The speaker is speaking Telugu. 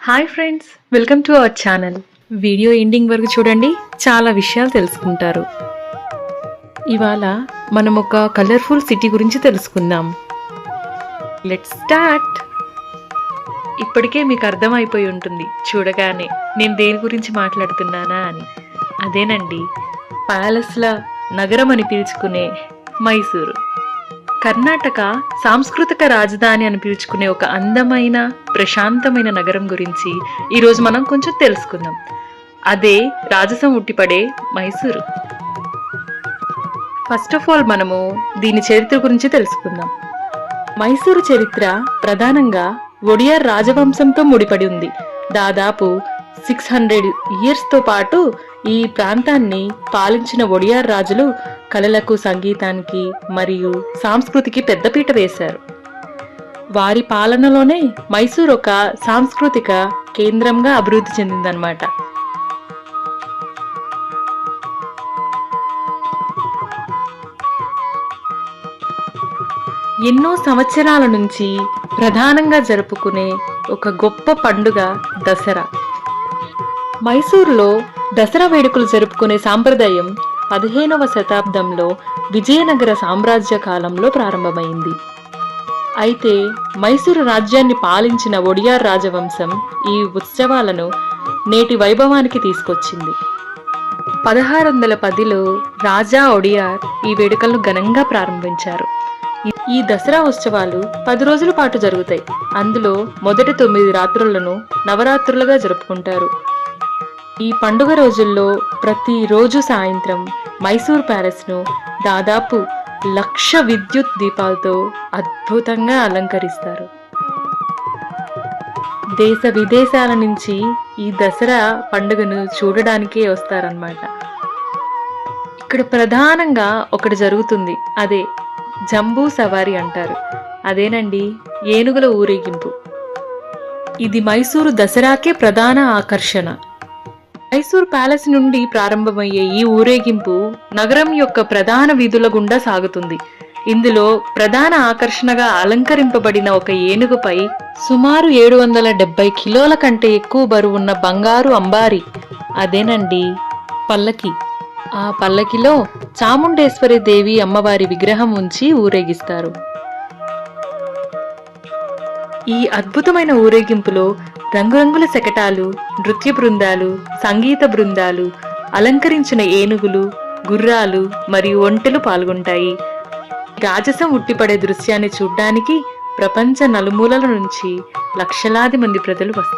Hi friends, welcome to our channel. Video ending వరకు చూడండి, చాలా విషయాలు తెలుసుకుంటారు. ఇవాళ మనం ఒక కలర్ఫుల్ సిటీ గురించి తెలుసుకుందాం. Let's start. ఇప్పటికే మీకు అర్థమైపోయి ఉంటుంది చూడగానే నేను దేని గురించి మాట్లాడుతున్నానా అని. అదేనండి, ప్యాలెస్ల నగరం అని పిలుచుకునే మైసూరు. కర్ణాటక సాంస్కృతిక రాజధాని అని పిలుచుకునే ఒక అందమైన ప్రశాంతమైన నగరం గురించి ఈరోజు మనం కొంచెం తెలుసుకుందాం. అదే రాజసం ఉట్టిపడే మైసూరు. ఫస్ట్ ఆఫ్ ఆల్ మనము దీని చరిత్ర గురించి తెలుసుకుందాం. మైసూరు చరిత్ర ప్రధానంగా ఒడియార్ రాజవంశంతో ముడిపడి ఉంది. దాదాపు 600 ఇయర్స్తో పాటు ఈ ప్రాంతాన్ని పాలించిన ఒడియార్ రాజులు కళలకు, సంగీతానికి మరియు సంస్కృతికి పెద్దపీట వేశారు. వారి పాలనలోనే మైసూర్ ఒక సాంస్కృతిక కేంద్రంగా అభివృద్ధి చెందిందన్నమాట. ఎన్నో సంవత్సరాల నుంచి ప్రధానంగా జరుపుకునే ఒక గొప్ప పండుగ దసరా. మైసూరులో దసరా వేడుకలు జరుపుకునే సాంప్రదాయం 15వ శతాబ్దంలో విజయనగర సామ్రాజ్య కాలంలో ప్రారంభమైంది. అయితే మైసూరు రాజ్యాన్ని పాలించిన ఒడియార్ రాజవంశం ఈ ఉత్సవాలను నేటి వైభవానికి తీసుకొచ్చింది. 1610లో రాజా ఒడియార్ ఈ వేడుకలను ఘనంగా ప్రారంభించారు. ఈ దసరా ఉత్సవాలు 10 రోజుల పాటు జరుగుతాయి. అందులో మొదటి 9 రాత్రులను నవరాత్రులుగా జరుపుకుంటారు. ఈ పండుగ రోజుల్లో ప్రతిరోజు సాయంత్రం మైసూర్ ప్యాలెస్ను దాదాపు 1,00,000 విద్యుత్ దీపాలతో అద్భుతంగా అలంకరిస్తారు. దేశ విదేశాల నుంచి ఈ దసరా పండుగను చూడడానికే వస్తారన్నమాట. ఇక్కడ ప్రధానంగా ఒకటి జరుగుతుంది, అదే జంబూ సవారీ అంటారు. అదేనండి, ఏనుగుల ఊరేగింపు. ఇది మైసూరు దసరాకే ప్రధాన ఆకర్షణ. మైసూర్ ప్యాలెస్ నుండి ప్రారంభమయ్యే ఈ ఊరేగింపు నగరం యొక్క ప్రధాన వీధుల గుండా సాగుతుంది. ఇందులో ప్రధాన ఆకర్షణగా అలంకరింపబడిన ఒక ఏనుగుపై సుమారు 770 కిలోల కంటే ఎక్కువ బరువున్న బంగారు అంబారి, అదేనండి పల్లకి. ఆ పల్లకిలో చాముండేశ్వరి దేవి అమ్మవారి విగ్రహం ఉంచి ఊరేగిస్తారు. ఈ అద్భుతమైన ఊరేగింపులో రంగురంగుల శకటాలు, నృత్య బృందాలు, సంగీత బృందాలు, అలంకరించిన ఏనుగులు, గుర్రాలు మరియు ఒంటెలు పాల్గొంటాయి. రాజసం ఉట్టిపడే దృశ్యాన్ని చూడ్డానికి ప్రపంచ నలుమూలల నుంచి లక్షలాది మంది ప్రజలు వస్తారు.